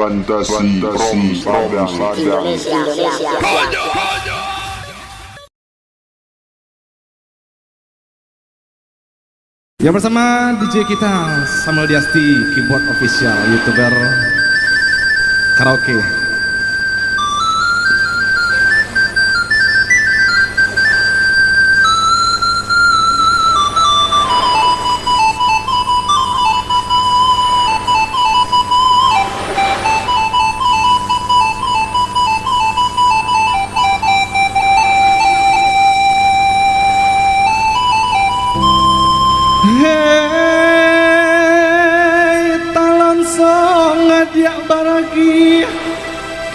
Fantasi Rom Sadang Indonesia. Ya, bersama DJ kita Samuel Diasti, keyboard official, YouTuber karaoke.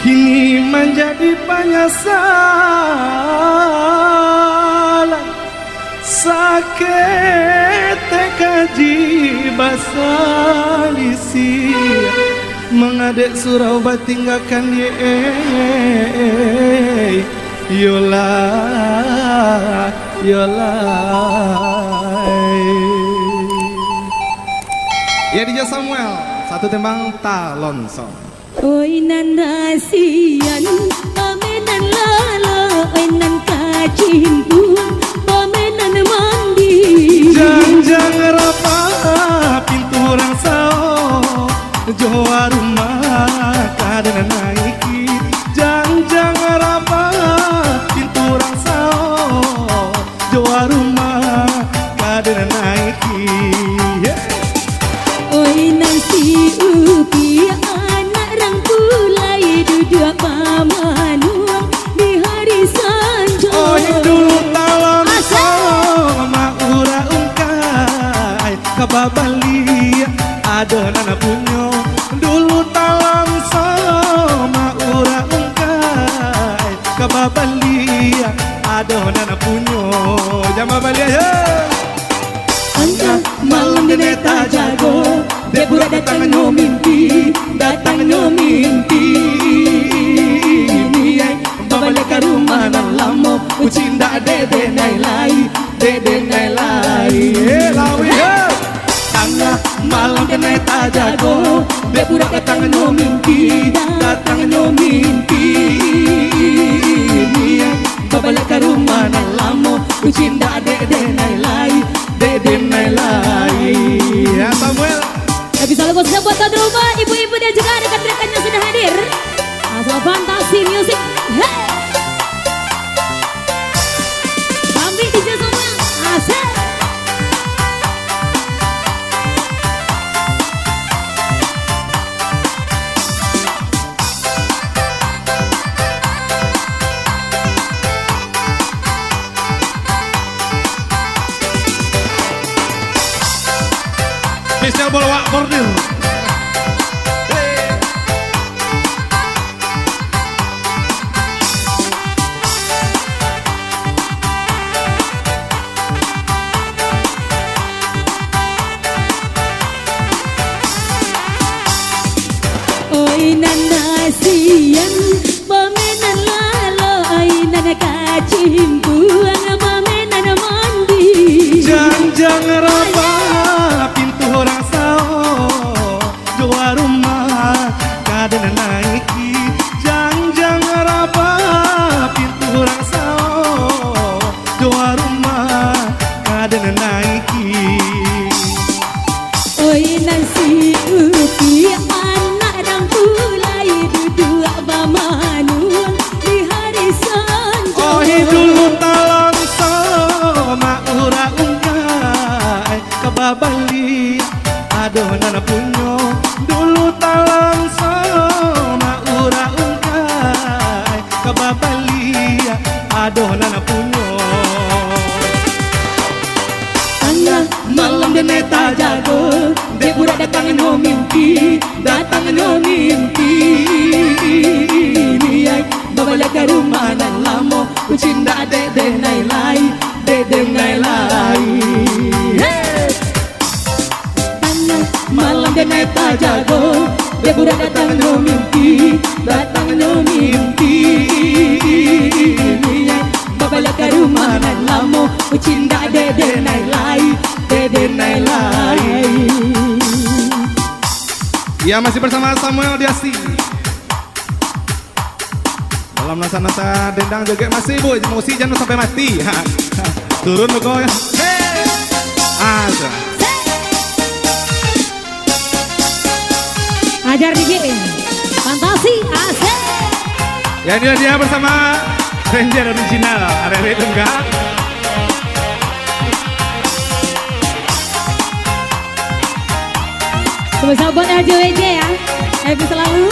Kini menjadi penyesalan, sakit tekaji basalisi mengadek surau batinggalkan ye yola ya DJ Samuel, satu tembang talon song. Oi nan rasian pamenan lala, oi nan kacimpu pamenan mandi. Jangan rapa pintu orang sao joa rumah kadang naiki. Jangan rapa pintu orang sao joa rumah kadang naiki. Oi nan si upi rangkulai duduk pamanuang di hari sanjo. Oh dulu talang sama ura ungkai kababali adonan punyo. Dulu talang sama ura ungkai kababali adonan punyo. Jama balia ya. Anta malam deneta jago, depura datang no mimpi, datang no mimpi. Niai babale ka rumah nan lamo, ucinda dede nai lai, Lawi ya. Tangga malam deneta jago, depura datang no mimpi, datang no mimpi. Niai babale ka rumah nan lamo, ucinda dede nai lai. Ya Samuel. Bisa lagu siap buat tuan rumah, ibu-ibu dan juga rekan-rekannya sudah hadir. Asal Fantasi Music. Hey. Kami DJ Samuel. Asik. Spesial bola bordir. Oi nana siang, pamenan lalo, oi nana kacimpuan, pamenan mandi. Jangan rapa pintu orang sao joa rumah kadang naiki. Jangan rapa pintu orang sao joa rumah kadang naiki. Oi nasi upi anak rangkulai duduk bamanuang di hari sanjo. Oh dulu talang sama ura ungkai kababali adonan punyo. Dulu talang sama ura ungkai kababali adonan punyo. Tangga malam deneta jago, depura datang no mimpi, datang no mimpi. Niai babale ka rumah nan lamo, ucinda dede nai lai. Tangga malam deneta jago, depura datang no mimpi, datang no mimpi. Niai babale ka rumah nan lamo, ucinda dede nai lai. Ya Ya masih bersama Samuel Diasti. Dalam nasa-nasa dendang joget masih bu, emosi jangan sampai mati. Turun lu kau ya. Asa. Ajar DJ Fantasi asik. Ya ini dia bersama Ranger original Arek Lenggak. Sebesar buat RJWJ ya. Happy selalu.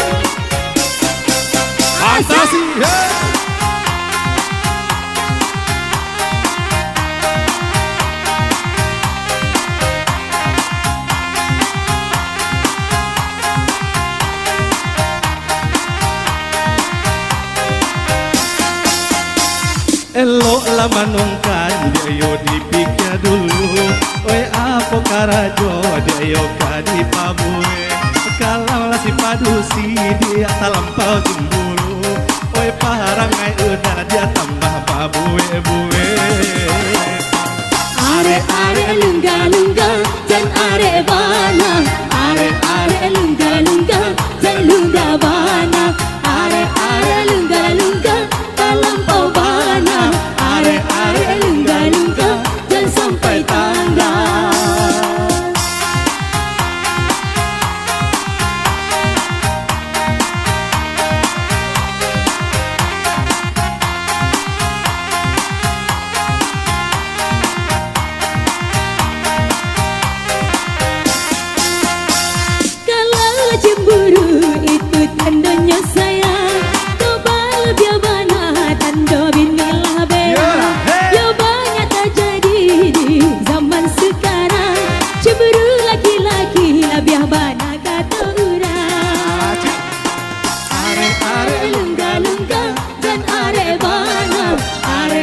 Fantasi. Elok lah manungkan dia yo dipikir dulu. Oi apa karajo dia yo kadi pabue. Kalau lah si padusi dia talampau cemburu. Oi parangai udah dia tambah pabue-bue. Are lungga-lungga dan are bana. Are lungga-lungga dan lungga bana. Are lungga-lungga dalam bana. Are lungga-lungga dan sampai tangga. Kalau cemburu itu tandanya sayang. Coba lebih bana tanda binilah bela. Ya banyak terjadi di zaman sekarang. Cemburu laki-laki lebih bana kata orang. Are lungga-lungga dan are bana. Are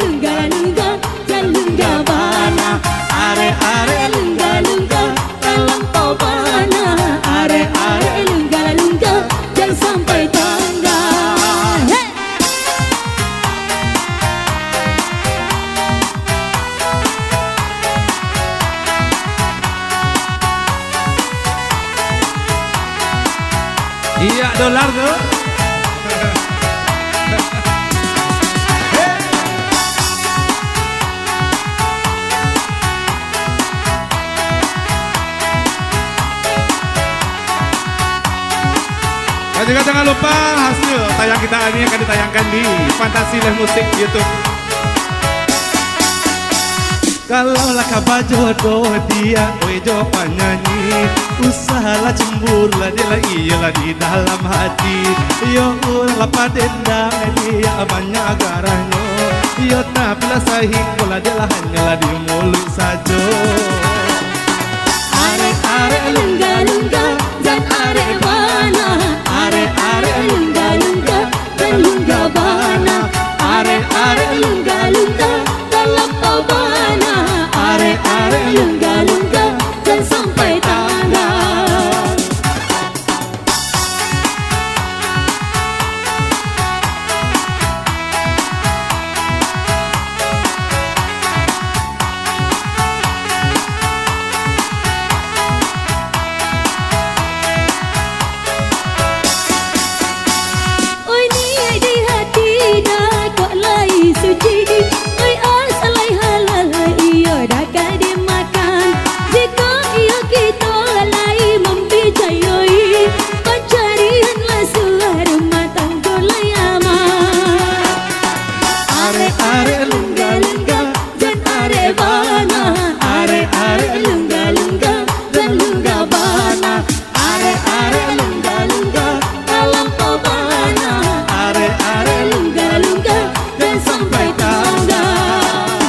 lungga-lungga dan lungga bana. Are lungga-lungga dalam bana. Are lungga-lungga dan sampai tangga. Hey! Iya dolar tuh. Dan juga jangan lupa hasil tayang kita ini akan ditayangkan di Fantasi Live Musik YouTube. Kalau lah kabar jodoh dia, oi jo penyanyi. Usahalah cemburu lah dia lah iyalah di dalam hati. Yo ulah padendang dia banyak garanya. Yo tapi lah sahing bola dia lah hanyalah di mulut saja. Are lungga-lungga dan are bana. Are lungga-lungga dan lungga bana. Are lungga-lungga dalam bana. Are lungga-lungga dan sampai tangga. Oi ni di hati dah kok lai suci. Oi asalai halal iyo dah kadi makan. Jika iyo kita lai membicayai pencarian lah suara rumah tangga lai aman. Are lungga-lungga dan are bana. Are lungga-lungga dan lungga bana. Are lungga-lungga dalam bana. Are lungga-lungga dan sampai tangga.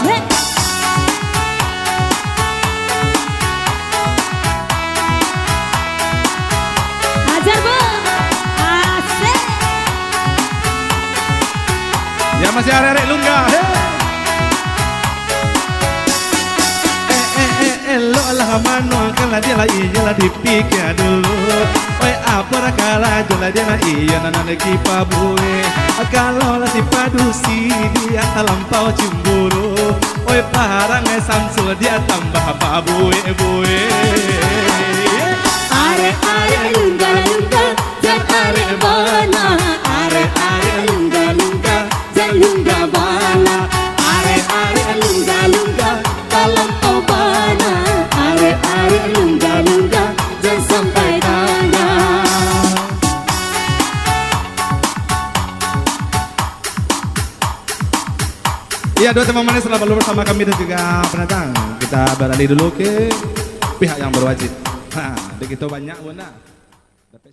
Hey! Ajar bu, asik. Ya masih arek lunga. Elok lah mano kalau dia lah iyalah dipikir dulu. Oi apa kala jola dia lah iya nana lagi pabue. Kalau lah si padusi dia terlampau cemburu. Oi parangai samsul dia tambah pabue-bue. are lungga lungga jan are bana are lungga lungga jan lungga bana are lungga lungga dalam obana are lungga lungga jan sampai tanah. Iya, dua teman manis telah berlalu bersama kami dan juga pendatang. Kita beralih dulu ke pihak yang berwajib. Nah, begitu banyak bunda. Dapat